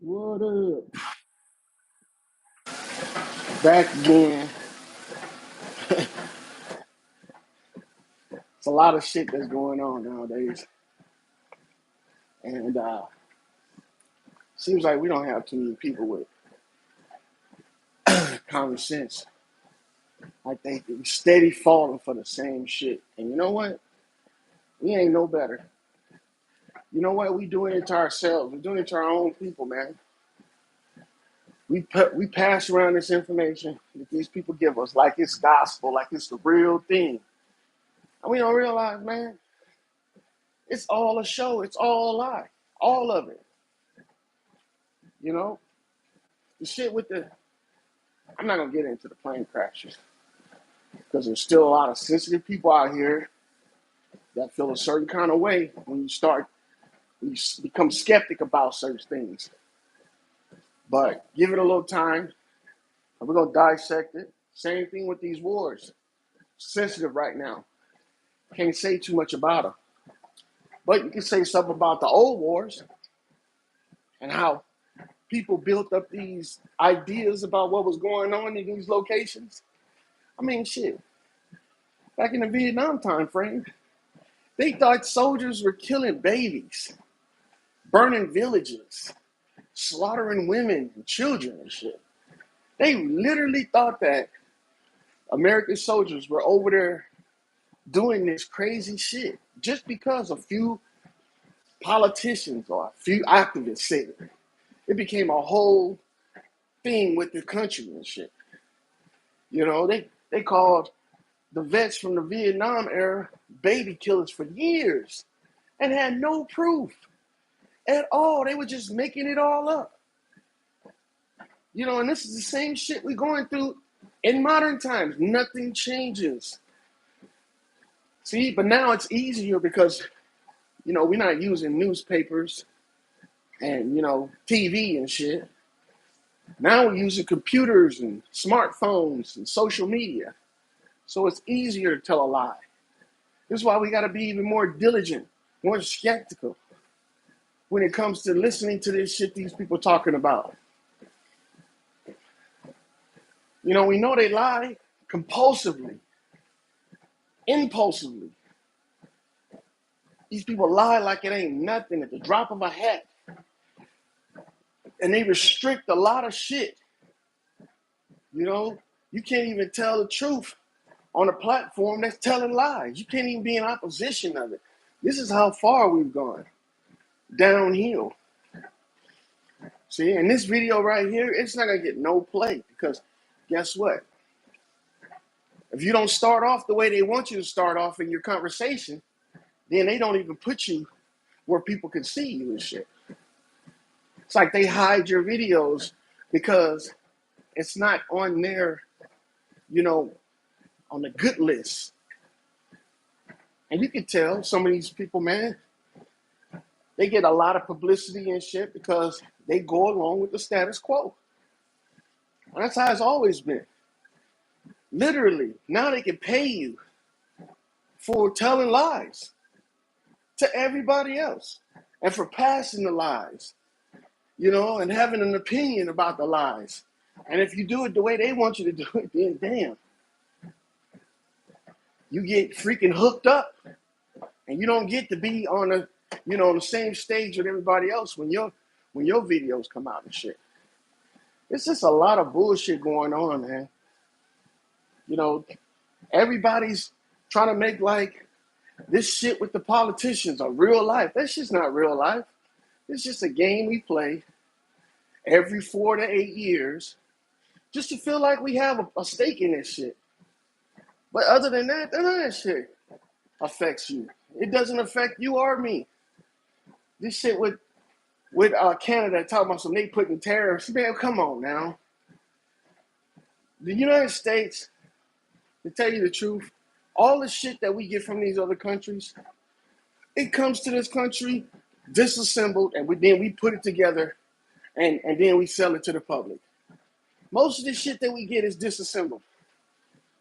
What up? Back again. It's a lot of shit that's going on nowadays. And seems like we don't have too many people with common sense. I think we steady falling for the same shit. And you know what? We ain't no better. You know what? We doing it to ourselves. We're doing it to our own people, man. We pass around this information that these people give us like it's gospel, like it's the real thing. And we don't realize, man, it's all a show. It's all a lie. All of it. You know? The shit with the I'm not gonna get into the plane crashes because there's still a lot of sensitive people out here that feel a certain kind of way when you become skeptic about certain things. But give it a little time, and we're gonna dissect it. Same thing with these wars. Sensitive right now. Can't say too much about them, but you can say something about the old wars and how people built up these ideas about what was going on in these locations. I mean, shit. Back in the Vietnam time frame, they thought soldiers were killing babies, burning villages, slaughtering women and children and shit. They literally thought that American soldiers were over there doing this crazy shit just because a few politicians or a few activists said it. It became a whole thing with the country and shit. You know, they called the vets from the Vietnam era baby killers for years and had no proof at all. They were just making it all up. You know, and this is the same shit we're going through in modern times. Nothing changes. See, but now it's easier because, we're not using newspapers and, TV and shit. Now we're using computers and smartphones and social media. So it's easier to tell a lie. This is why we got to be even more diligent, more skeptical when it comes to listening to this shit these people talking about. We know they lie compulsively, impulsively. These people lie like it ain't nothing at the drop of a hat. And they restrict a lot of shit. You can't even tell the truth on a platform that's telling lies. You can't even be in opposition of it. This is how far we've gone. Downhill. See, in this video right here, it's not going to get no play because guess what? If you don't start off the way they want you to start off in your conversation, then they don't even put you where people can see you and shit. It's like they hide your videos because it's not on their, on the good list. And you can tell some of these people, man, they get a lot of publicity and shit because they go along with the status quo. And that's how it's always been. Literally, now they can pay you for telling lies to everybody else and for passing the lies, and having an opinion about the lies. And if you do it the way they want you to do it, then damn, you get freaking hooked up and you don't get to be on the same stage with everybody else when your videos come out and shit. It's just a lot of bullshit going on, man. Everybody's trying to make like this shit with the politicians are real life. That's just not real life. It's just a game we play every 4 to 8 years just to feel like we have a stake in this shit. But other than that, none of that shit affects you. It doesn't affect you or me. This shit with Canada talking about they putting tariffs. Man, come on now. The United States, to tell you the truth, all the shit that we get from these other countries, it comes to this country disassembled, and then we put it together, and then we sell it to the public. Most of the shit that we get is disassembled.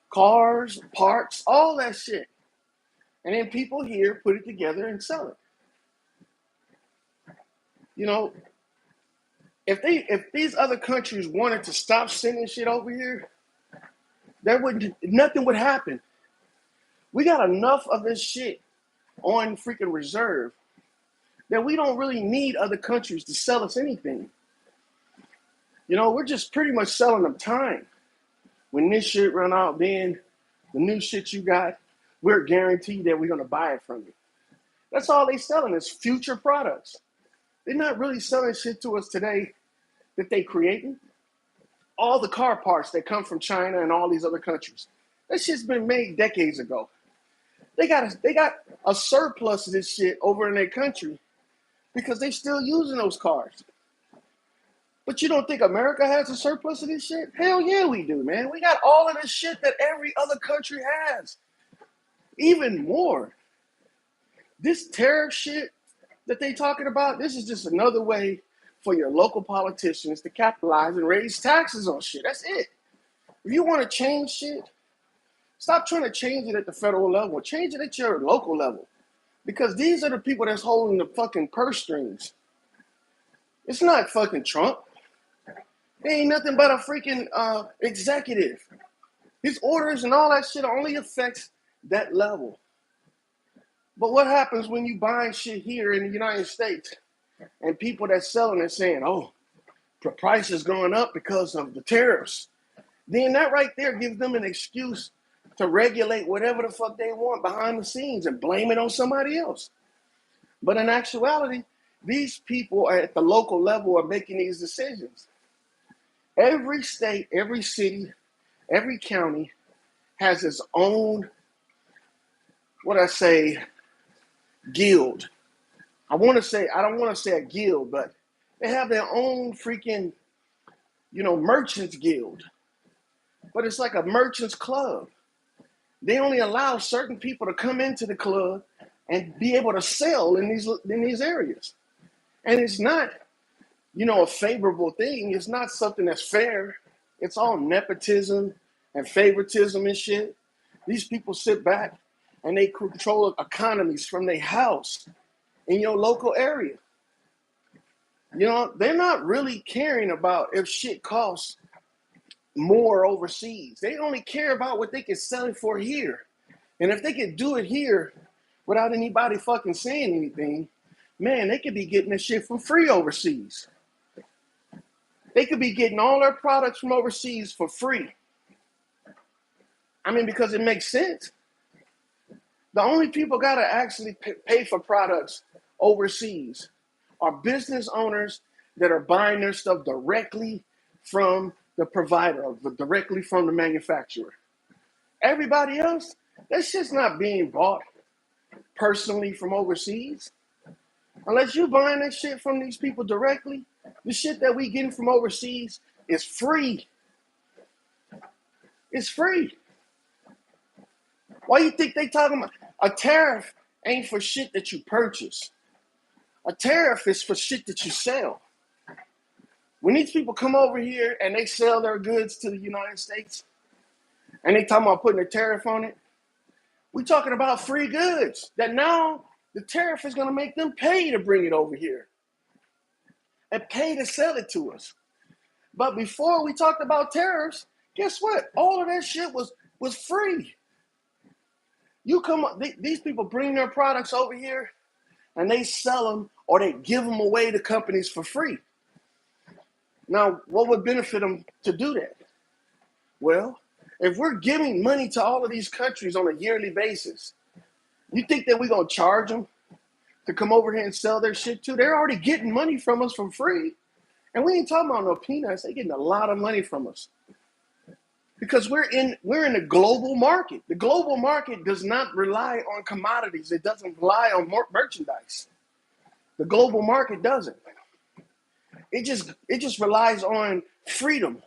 Cars, parts, all that shit. And then people here put it together and sell it. If these other countries wanted to stop sending shit over here, nothing would happen. We got enough of this shit on freaking reserve that we don't really need other countries to sell us anything. You know, we're just pretty much selling them time. When this shit run out, then the new shit you got, we're guaranteed that we're gonna buy it from you. That's all they selling is future products. They're not really selling shit to us today that they creating. All the car parts that come from China and all these other countries, that shit's been made decades ago. They got a surplus of this shit over in their country because they still using those cars. But you don't think America has a surplus of this shit? Hell yeah, we do, man. We got all of this shit that every other country has. Even more. This tariff shit that they talking about, this is just another way for your local politicians to capitalize and raise taxes on shit. That's it. If you want to change shit, stop trying to change it at the federal level. Change it at your local level. Because these are the people that's holding the fucking purse strings. It's not fucking Trump. They ain't nothing but a freaking executive. His orders and all that shit only affects that level. But what happens when you buying shit here in the United States and people that's selling it saying, oh, the price is going up because of the tariffs? Then that right there gives them an excuse to regulate whatever the fuck they want behind the scenes and blame it on somebody else. But in actuality, these people at the local level are making these decisions. Every state, every city, every county has its own, guild. I don't want to say a guild, but they have their own freaking, merchants guild. But it's like a merchants club. They only allow certain people to come into the club and be able to sell in these areas. And it's not, a favorable thing. It's not something that's fair. It's all nepotism and favoritism and shit. These people sit back and they control economies from their house in your local area. They're not really caring about if shit costs more overseas. They only care about what they can sell it for here. And if they could do it here without anybody fucking saying anything, man, they could be getting this shit for free overseas. They could be getting all their products from overseas for free. I mean, because it makes sense. The only people got to actually pay for products overseas are business owners that are buying their stuff directly from the provider, directly from the manufacturer. Everybody else, that shit's not being bought personally from overseas. Unless you're buying that shit from these people directly, the shit that we getting from overseas is free. It's free. Why you think they talking about a tariff? Ain't for shit that you purchase. A tariff is for shit that you sell. When these people come over here and they sell their goods to the United States and they talking about putting a tariff on it, we talking about free goods that now the tariff is going to make them pay to bring it over here and pay to sell it to us. But before we talked about tariffs, guess what? All of that shit was free. These people bring their products over here and they sell them or they give them away to companies for free. Now, what would benefit them to do that? Well, if we're giving money to all of these countries on a yearly basis, you think that we're going to charge them to come over here and sell their shit too? They're already getting money from us for free. And we ain't talking about no peanuts. They're getting a lot of money from us. Because we're in the global market. The global market does not rely on commodities. It doesn't rely on merchandise. The global market doesn't. It just relies on freedom.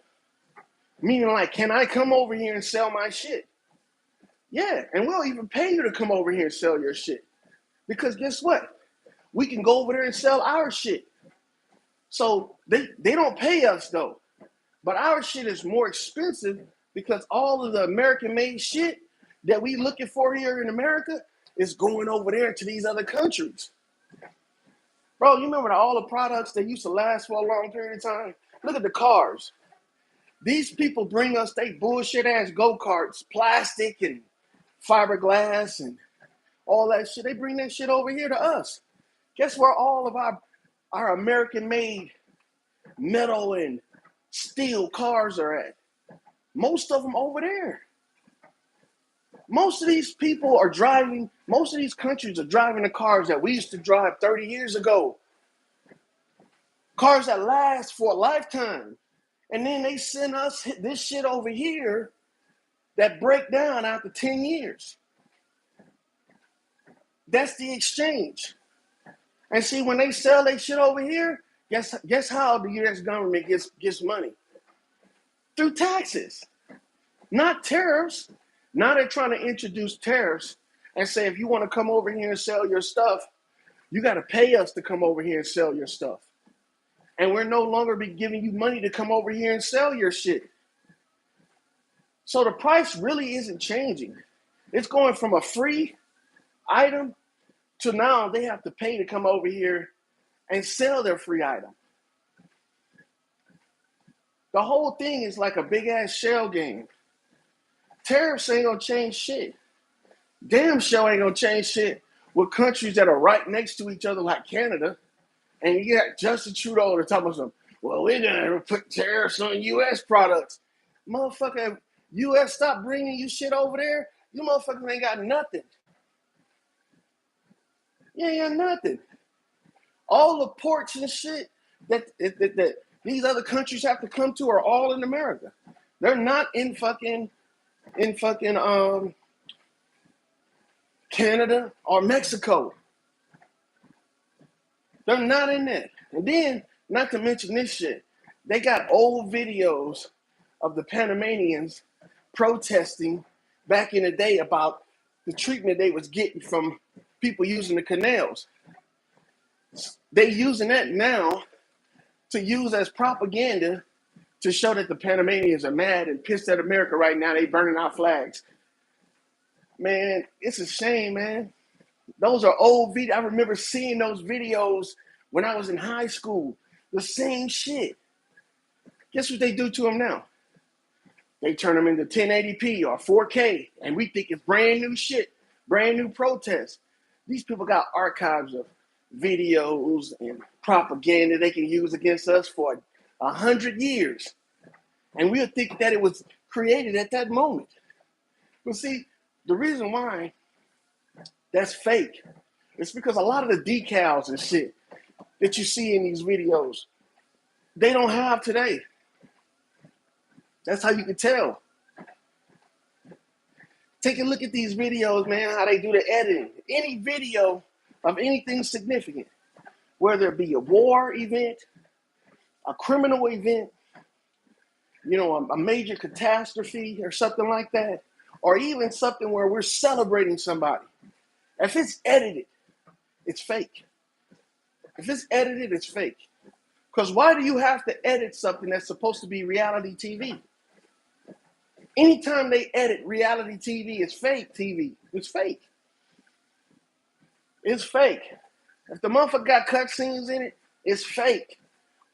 Meaning like, can I come over here and sell my shit? Yeah, and we'll even pay you to come over here and sell your shit. Because guess what? We can go over there and sell our shit. So they don't pay us though. But our shit is more expensive because all of the American-made shit that we looking for here in America is going over there to these other countries. Bro, you remember all the products that used to last for a long period of time? Look at the cars. These people bring us they bullshit ass go-karts, plastic and fiberglass and all that shit. They bring that shit over here to us. Guess where all of our American-made metal and steel cars are at? Most of them over there. Most of these people are driving, most of these countries are driving the cars that we used to drive 30 years ago. Cars that last for a lifetime. And then they send us this shit over here that break down after 10 years. That's the exchange. And see, when they sell their shit over here, guess how the U.S. government gets money? Through taxes, not tariffs. Now they're trying to introduce tariffs and say, if you want to come over here and sell your stuff, you got to pay us to come over here and sell your stuff. And we're no longer be giving you money to come over here and sell your shit. So the price really isn't changing. It's going from a free item to now they have to pay to come over here and sell their free item. The whole thing is like a big ass shell game. Tariffs ain't gonna change shit. Damn show ain't gonna change shit with countries that are right next to each other like Canada. And you got Justin Trudeau to talk about something. Well, we're gonna put tariffs on U.S. products. Motherfucker, U.S. stop bringing you shit over there. You motherfuckers ain't got nothing. You ain't got nothing. All the ports and shit that these other countries have to come to are all in America. They're not in fucking Canada or Mexico. They're not in there. And then, not to mention this shit, they got old videos of the Panamanians protesting back in the day about the treatment they was getting from people using the canals. They using that now to use as propaganda to show that the Panamanians are mad and pissed at America right now. They burning our flags. Man, it's a shame, man. Those are old videos. I remember seeing those videos when I was in high school. The same shit. Guess what they do to them now? They turn them into 1080p or 4K, and we think it's brand new shit, brand new protests. These people got archives of videos and propaganda they can use against us for 100 years. And we'll think that it was created at that moment. But see, the reason why that's fake is because a lot of the decals and shit that you see in these videos, they don't have today. That's how you can tell. Take a look at these videos, man, how they do the editing. Any video of anything significant, whether it be a war event, a criminal event, you know, a major catastrophe or something like that, or even something where we're celebrating somebody. If it's edited, it's fake. If it's edited, it's fake. Because why do you have to edit something that's supposed to be reality TV? Anytime they edit reality TV, it's fake TV. It's fake. It's fake. If the motherfucker got cutscenes in it, it's fake.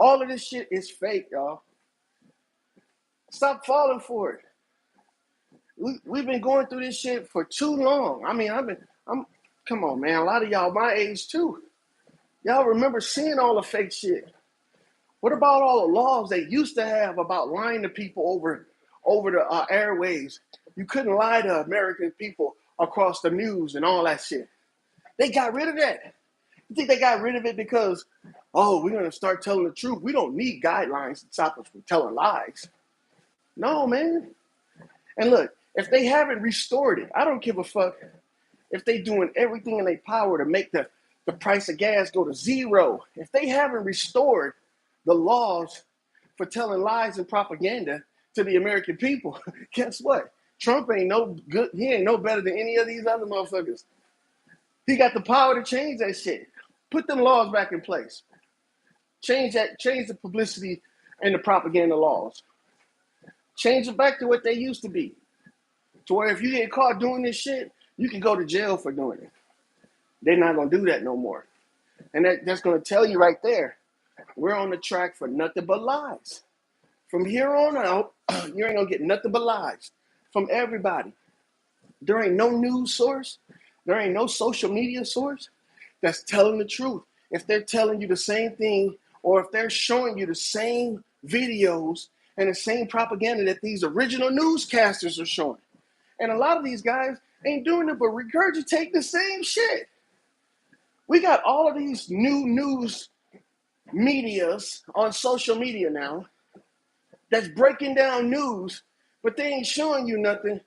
All of this shit is fake, y'all. Stop falling for it. We've been going through this shit for too long. I mean, come on, man. A lot of y'all my age too. Y'all remember seeing all the fake shit. What about all the laws they used to have about lying to people over the airwaves? You couldn't lie to American people across the news and all that shit. They got rid of that. You think they got rid of it because, oh, we're going to start telling the truth? We don't need guidelines to stop us from telling lies. No, man. And look, if they haven't restored it, I don't give a fuck if they doing everything in their power to make the price of gas go to zero. If they haven't restored the laws for telling lies and propaganda to the American people, guess what? Trump ain't no good. He ain't no better than any of these other motherfuckers. He got the power to change that shit. Put them laws back in place. Change the publicity and the propaganda laws. Change it back to what they used to be. To where if you get caught doing this shit, you can go to jail for doing it. They're not going to do that no more. And that's going to tell you right there, we're on the track for nothing but lies. From here on out, you ain't going to get nothing but lies from everybody. There ain't no news source. There ain't no social media source that's telling the truth. If they're telling you the same thing, or if they're showing you the same videos and the same propaganda that these original newscasters are showing. And a lot of these guys ain't doing it but regurgitate the same shit. We got all of these new news medias on social media now that's breaking down news, but they ain't showing you nothing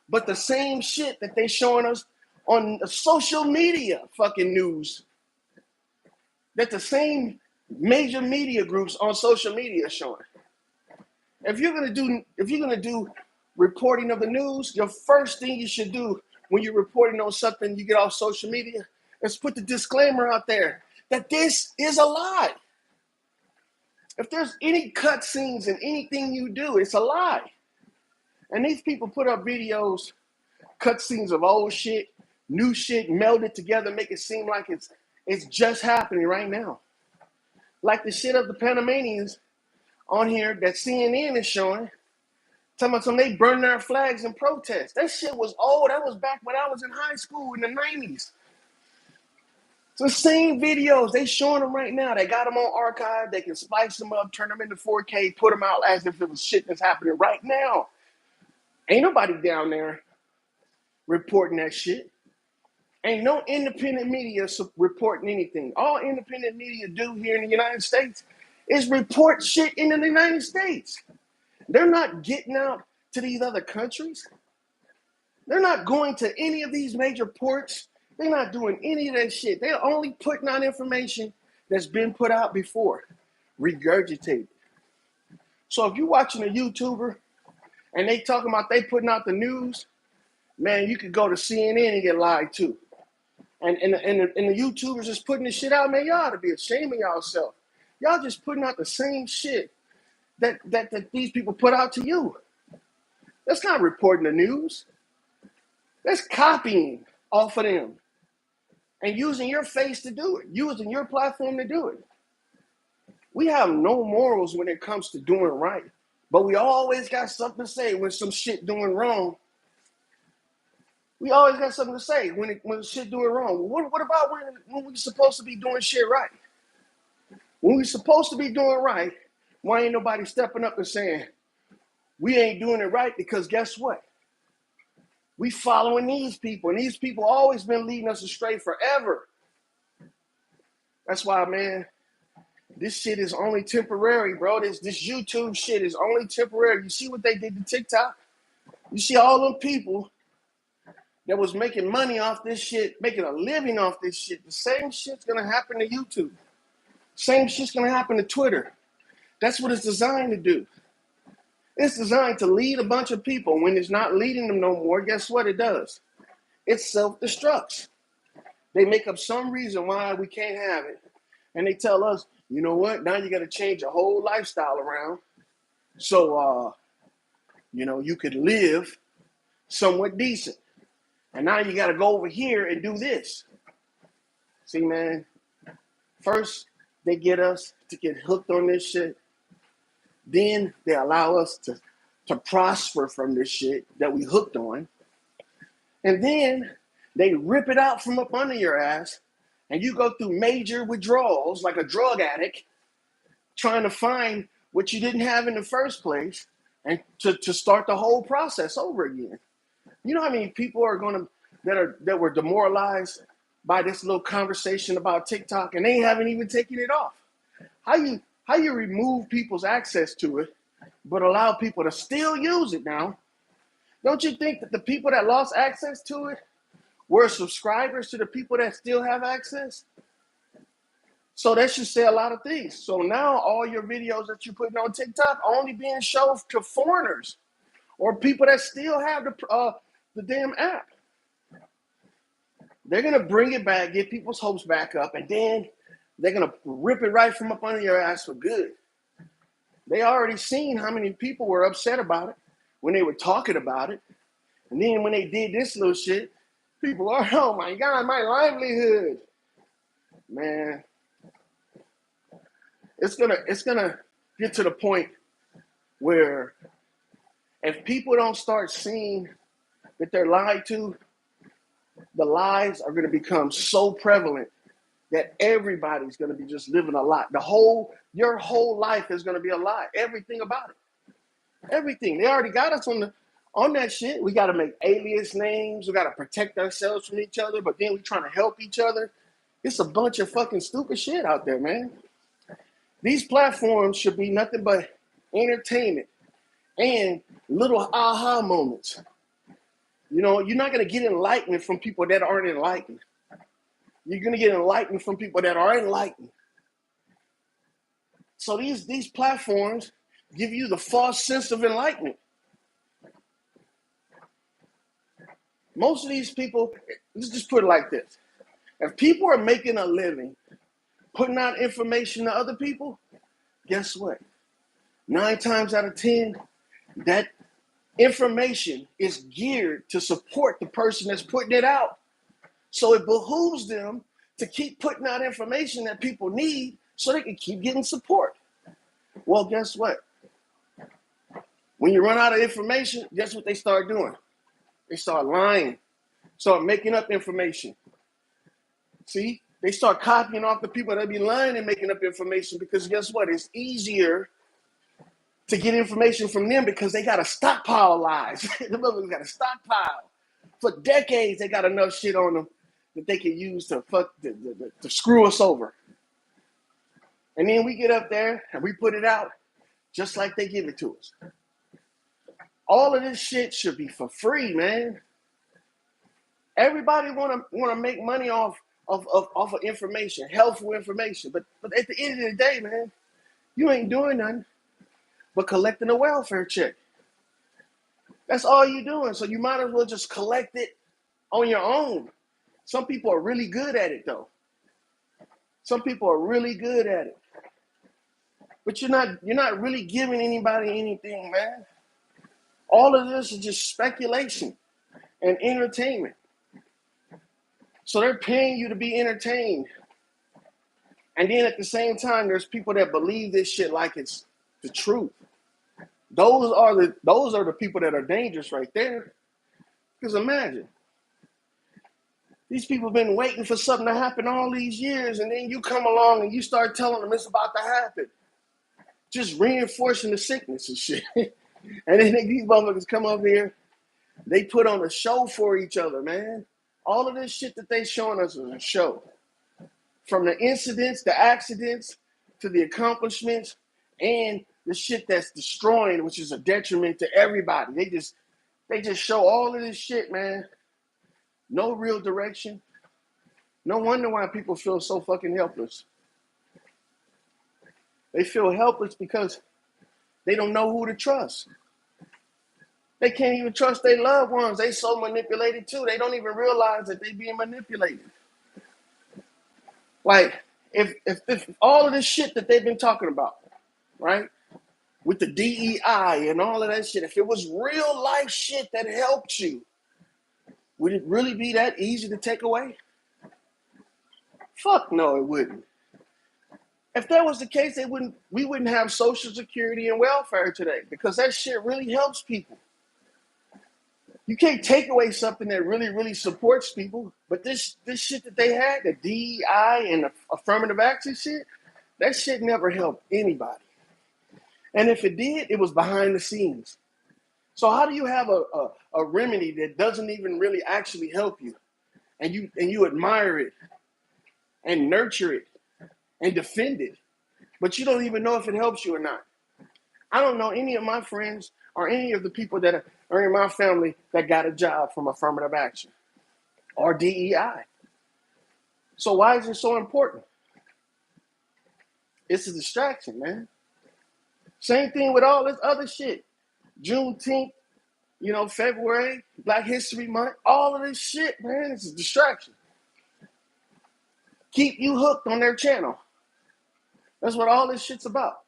but the same shit that they showing us on the social media fucking news that the same major media groups on social media are showing. If you're gonna do reporting of the news, your first thing you should do when you're reporting on something you get off social media is put the disclaimer out there that this is a lie. If there's any cutscenes in anything you do, it's a lie. And these people put up videos, cutscenes of old shit, new shit, melded together, make it seem like it's just happening right now. Like the shit of the Panamanians on here that CNN is showing, talking about they burn their flags in protest. That shit was old. That was back when I was in high school in the 90s. So the same videos, they showing them right now. They got them on archive. They can splice them up, turn them into 4K, put them out as if it was shit that's happening right now. Ain't nobody down there reporting that shit. Ain't no independent media reporting anything. All independent media do here in the United States is report shit in the United States. They're not getting out to these other countries. They're not going to any of these major ports. They're not doing any of that shit. They're only putting out information that's been put out before, regurgitated. So if you're watching a YouTuber and they talking about they putting out the news, man, you could go to CNN and get lied to. And the YouTubers just putting this shit out, man, y'all ought to be ashamed of yourself. Y'all just putting out the same shit that these people put out to you. That's not reporting the news. That's copying off of them and using your face to do it, using your platform to do it. We have no morals when it comes to doing right, but we always got something to say when some shit doing wrong. We always got something to say when shit doing wrong. What about when we're supposed to be doing shit right? When we're supposed to be doing right, why ain't nobody stepping up and saying, we ain't doing it right because guess what? We following these people, and these people always been leading us astray forever. That's why, man, this shit is only temporary, bro. This YouTube shit is only temporary. You see what they did to TikTok? You see all them people that was making money off this shit, making a living off this shit. The same shit's gonna happen to YouTube. Same shit's gonna happen to Twitter. That's what it's designed to do. It's designed to lead a bunch of people. When it's not leading them no more, guess what it does? It self-destructs. They make up some reason why we can't have it. And they tell us, you know what? Now you got to change your whole lifestyle around. So, you could live somewhat decent. And now you got to go over here and do this. See, man, first they get us to get hooked on this shit. Then they allow us to prosper from this shit that we hooked on. And then they rip it out from up under your ass, and you go through major withdrawals like a drug addict trying to find what you didn't have in the first place and to start the whole process over again. You know how many people are that were demoralized by this little conversation about TikTok and they haven't even taken it off? How you remove people's access to it but allow people to still use it now? Don't you think that the people that lost access to it were subscribers to the people that still have access? So that should say a lot of things. So now all your videos that you're putting on TikTok are only being shown to foreigners or people that still have the damn app. They're going to bring it back, get people's hopes back up, and then they're going to rip it right from up under your ass for good. They already seen how many people were upset about it when they were talking about it. And then when they did this little shit, people are, oh my God, my livelihood. Man, it's gonna get to the point where if people don't start seeing that they're lied to, the lies are gonna become so prevalent that everybody's gonna be just living a lie. Your whole life is gonna be a lie. Everything about it. Everything. They already got us on that shit. We gotta make alias names. We gotta protect ourselves from each other, but then we trying to help each other. It's a bunch of fucking stupid shit out there, man. These platforms should be nothing but entertainment and little aha moments. You know, you're not gonna get enlightenment from people that aren't enlightened. You're gonna get enlightened from people that are enlightened. So these platforms give you the false sense of enlightenment. Most of these people, let's just put it like this. If people are making a living putting out information to other people, guess what? 9 times out of 10, that information is geared to support the person that's putting it out. So it behooves them to keep putting out information that people need so they can keep getting support. Well, guess what? When you run out of information, guess what they start doing? They start lying, start making up information. See, they start copying off the people that be lying and making up information because guess what? It's easier to get information from them because they got a stockpile of lies. The motherfuckers got a stockpile. For decades, they got enough shit on them that they can use to to screw us over. And then we get up there and we put it out just like they give it to us. All of this shit should be for free, man. Everybody wanna make money off of information, helpful information. But at the end of the day, man, you ain't doing nothing but collecting a welfare check. That's all you're doing. So you might as well just collect it on your own. Some people are really good at it though. Some people are really good at it. But you're not really giving anybody anything, man. All of this is just speculation and entertainment. So they're paying you to be entertained. And then at the same time, there's people that believe this shit like it's the truth. Those are the people that are dangerous right there. Because imagine, these people have been waiting for something to happen all these years, and then you come along and you start telling them it's about to happen. Just reinforcing the sickness and shit. And then these motherfuckers come up here, they put on a show for each other, man. All of this shit that they showing us is a show. From the incidents, the accidents, to the accomplishments, and the shit that's destroying, which is a detriment to everybody. They just show all of this shit, man. No real direction. No wonder why people feel so fucking helpless. They feel helpless because they don't know who to trust. They can't even trust their loved ones. They so manipulated too. They don't even realize that they being manipulated. Like, if all of this shit that they've been talking about, right? With the DEI and all of that shit, if it was real life shit that helped you, would it really be that easy to take away? Fuck no, it wouldn't. If that was the case, we wouldn't have Social Security and welfare today because that shit really helps people. You can't take away something that really, really supports people. But this shit that they had, the DEI and the affirmative action shit, that shit never helped anybody. And if it did, it was behind the scenes. So how do you have a remedy that doesn't even really actually help you, and you admire it and nurture it and defend it, but you don't even know if it helps you or not? I don't know any of my friends or any of the people that are in my family that got a job from affirmative action or DEI. So why is it so important? It's a distraction, man. Same thing with all this other shit. Juneteenth, February, Black History Month, all of this shit, man, it's a distraction. Keep you hooked on their channel. That's what all this shit's about.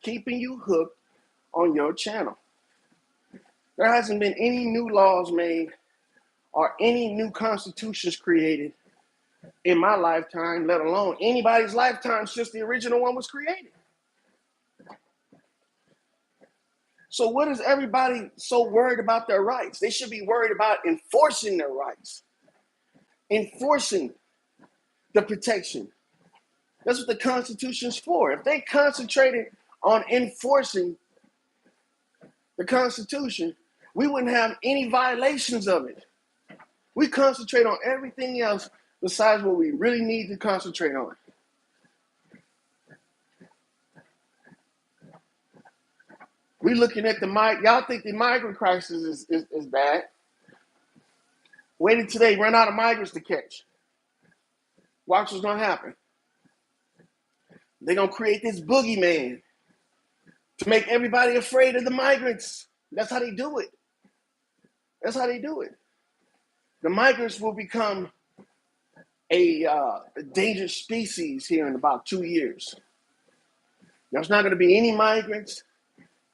Keeping you hooked on your channel. There hasn't been any new laws made or any new constitutions created in my lifetime, let alone anybody's lifetime since the original one was created. So what is everybody so worried about their rights? They should be worried about enforcing their rights, enforcing the protection. That's what the Constitution's for. If they concentrated on enforcing the Constitution, we wouldn't have any violations of it. We concentrate on everything else besides what we really need to concentrate on. We looking at y'all think the migrant crisis is bad. Wait until they run out of migrants to catch. Watch what's gonna happen. They're gonna create this boogeyman to make everybody afraid of the migrants. That's how they do it. That's how they do it. The migrants will become a dangerous species here in about 2 years. There's not going to be any migrants,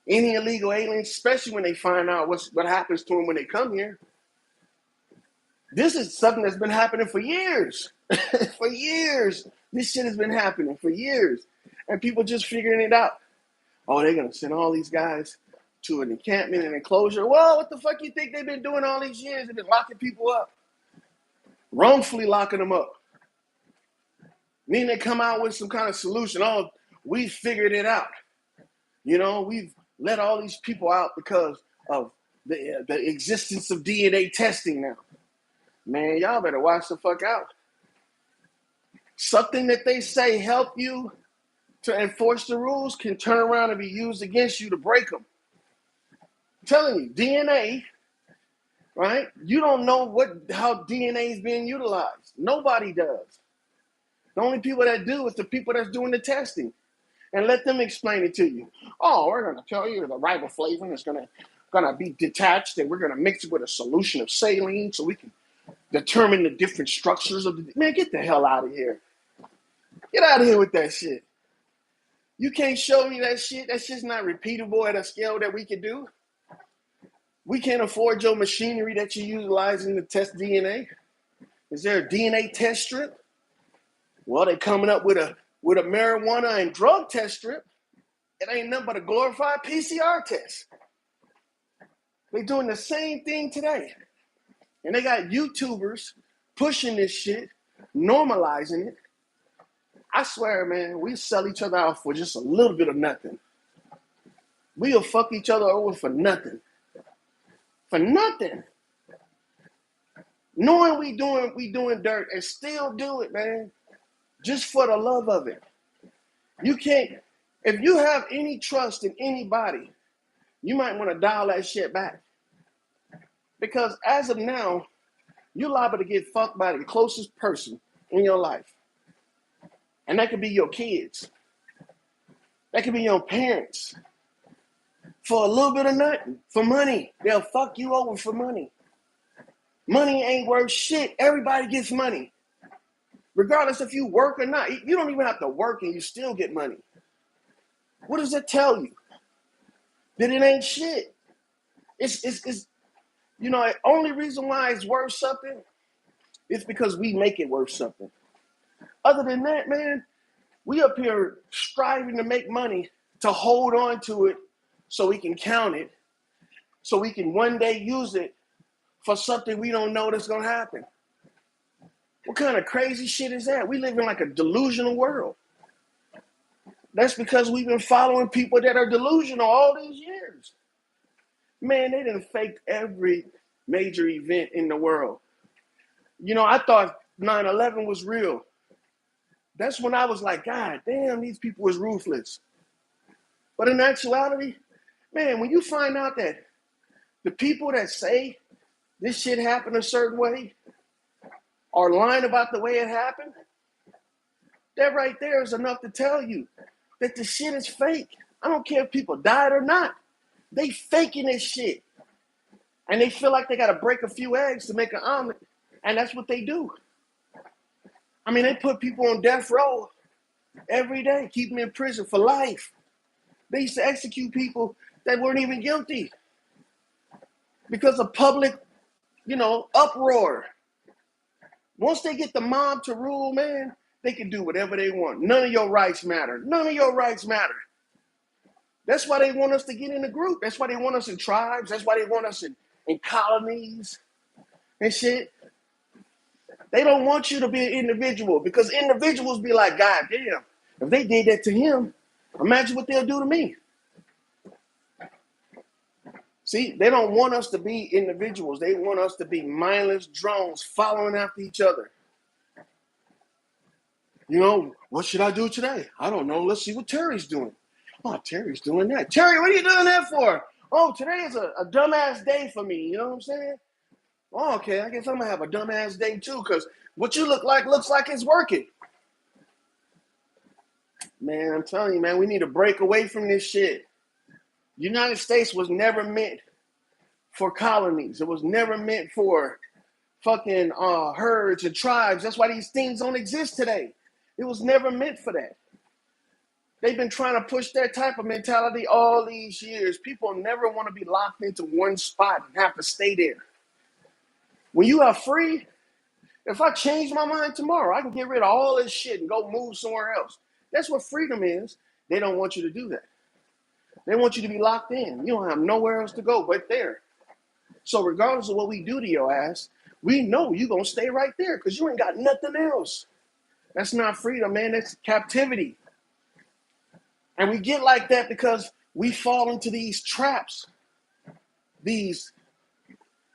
any illegal aliens, especially when they find out what happens to them when they come here. This is something that's been happening for years. For years. This shit has been happening for years. And people just figuring it out. Oh, they're going to send all these guys to an encampment and enclosure. Well, what the fuck you think they've been doing all these years? They've been locking people up. Wrongfully locking them up. Meaning they come out with some kind of solution. Oh, we figured it out. You know, we've let all these people out because of the existence of DNA testing now. Man, y'all better watch the fuck out. Something that they say help you to enforce the rules can turn around and be used against you to break them. I'm telling you, DNA, right? You don't know how DNA is being utilized. Nobody does. The only people that do is the people that's doing the testing. And let them explain it to you. Oh, we're going to tell you the riboflavin is going to be detached, and we're going to mix it with a solution of saline so we can determine the different structures of the... Man, get the hell out of here. Get out of here with that shit. You can't show me that shit. That shit's not repeatable at a scale that we can do. We can't afford your machinery that you're utilizing to test DNA. Is there a DNA test strip? Well, they're coming up with a marijuana and drug test strip. It ain't nothing but a glorified PCR test. They're doing the same thing today. And they got YouTubers pushing this shit, normalizing it. I swear, man, we sell each other out for just a little bit of nothing. We'll fuck each other over for nothing. For nothing. Knowing we doing dirt and still do it, man. Just for the love of it. You can't, if you have any trust in anybody, you might want to dial that shit back. Because as of now, you're liable to get fucked by the closest person in your life. And that could be your kids. That could be your parents. For a little bit of nothing. For money. They'll fuck you over for money. Money ain't worth shit. Everybody gets money. Regardless if you work or not. You don't even have to work and you still get money. What does that tell you? That it ain't shit. It's you know, the only reason why it's worth something is because we make it worth something. Other than that, man, we up here striving to make money to hold on to it so we can count it, so we can one day use it for something we don't know that's going to happen. What kind of crazy shit is that? We live in like a delusional world. That's because we've been following people that are delusional all these years. Man, they done faked every major event in the world. You know, I thought 9/11 was real. That's when I was like, God damn, these people was ruthless. But in actuality, man, when you find out that the people that say this shit happened a certain way are lying about the way it happened, that right there is enough to tell you that the shit is fake. I don't care if people died or not. They faking this shit. And they feel like they got to break a few eggs to make an omelet. And that's what they do. I mean, they put people on death row every day, keep them in prison for life. They used to execute people that weren't even guilty because of public, uproar. Once they get the mob to rule, man, they can do whatever they want. None of your rights matter. None of your rights matter. That's why they want us to get in a group. That's why they want us in tribes. That's why they want us in colonies and shit. They don't want you to be an individual because individuals be like, God damn, if they did that to him, imagine what they'll do to me. See, they don't want us to be individuals. They want us to be mindless drones following after each other. You know, what should I do today? I don't know. Let's see what Terry's doing. Oh, Terry's doing that. Terry, what are you doing that for? Oh, today is a dumbass day for me. You know what I'm saying? Oh, okay. I guess I'm going to have a dumbass day too because what you look like looks like it's working. Man, I'm telling you, man, we need to break away from this shit. United States was never meant for colonies. It was never meant for fucking herds and tribes. That's why these things don't exist today. It was never meant for that. They've been trying to push that type of mentality all these years. People never want to be locked into one spot and have to stay there. When you are free, if I change my mind tomorrow, I can get rid of all this shit and go move somewhere else. That's what freedom is. They don't want you to do that. They want you to be locked in. You don't have nowhere else to go but there. So regardless of what we do to your ass, we know you're going to stay right there because you ain't got nothing else. That's not freedom, man. That's captivity. And we get like that because we fall into these traps. These,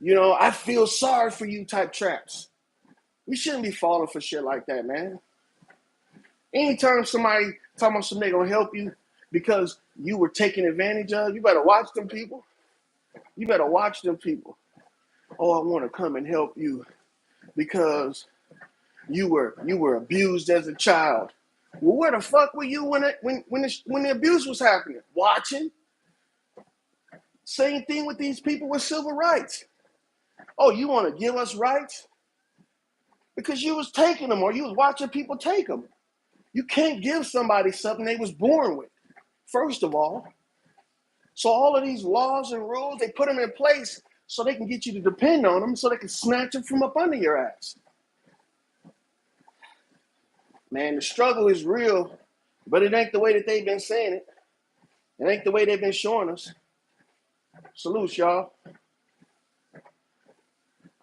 I feel sorry for you type traps. We shouldn't be falling for shit like that, man. Anytime somebody talking about something going to help you because you were taken advantage of, you better watch them people. You better watch them people. Oh, I want to come and help you because you were abused as a child. Well, where the fuck were you when the abuse was happening? Watching. Same thing with these people with civil rights. Oh, you want to give us rights? Because you was taking them or you was watching people take them. You can't give somebody something they was born with, first of all. So all of these laws and rules, they put them in place so they can get you to depend on them so they can snatch them from up under your ass. Man, the struggle is real, but it ain't the way that they've been saying it. It ain't the way they've been showing us. Salute, y'all.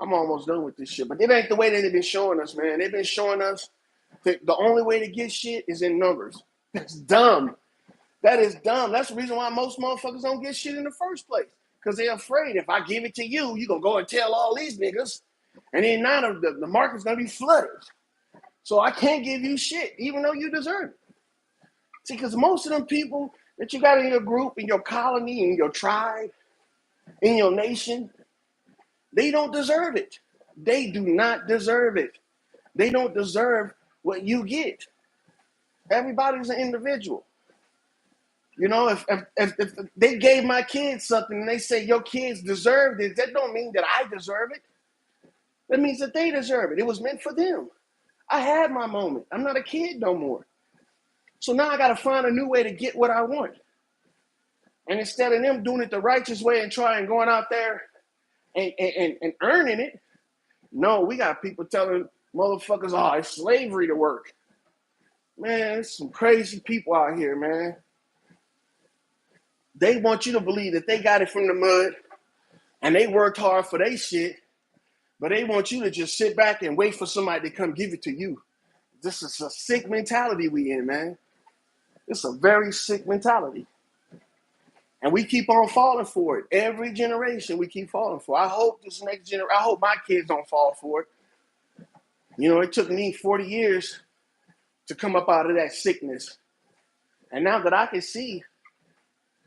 I'm almost done with this shit, but it ain't the way that they've been showing us, man. They've been showing us that the only way to get shit is in numbers. That's dumb. That is dumb. That's the reason why most motherfuckers don't get shit in the first place. Because they're afraid if I give it to you, you're going to go and tell all these niggas. And then now the market's going to be flooded. So I can't give you shit, even though you deserve it. See, because most of them people that you got in your group, in your colony, in your tribe, in your nation, they don't deserve it. They do not deserve it. They don't deserve what you get. Everybody's an individual. If they gave my kids something and they say your kids deserve this, that don't mean that I deserve it. That means that they deserve it. It was meant for them. I had my moment. I'm not a kid no more. So now I got to find a new way to get what I want. And instead of them doing it the righteous way and trying going out there and earning it, no, we got people telling motherfuckers, oh, it's slavery to work. Man, there's some crazy people out here, man. They want you to believe that they got it from the mud and they worked hard for their shit, but they want you to just sit back and wait for somebody to come give it to you. This is a sick mentality we in, man. It's a very sick mentality. And we keep on falling for it. Every generation we keep falling for it. I hope this next generation, I hope my kids don't fall for it. It took me 40 years to come up out of that sickness. And now that I can see,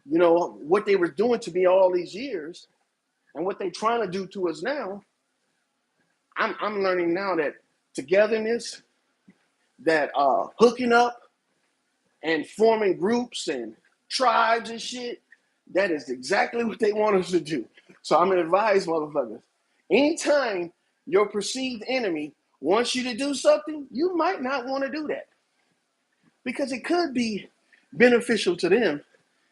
what they were doing to me all these years and what they're trying to do to us now, I'm learning now that togetherness, that hooking up and forming groups and tribes and shit, that is exactly what they want us to do. So I'm going to advise motherfuckers, anytime your perceived enemy wants you to do something, you might not want to do that because it could be beneficial to them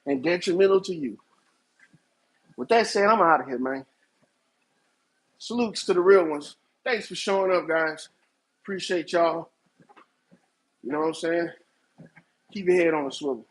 and detrimental to you. With that said, I'm out of here, man. Salutes to the real ones. Thanks for showing up, guys. Appreciate y'all. You know what I'm saying? Keep your head on the swivel.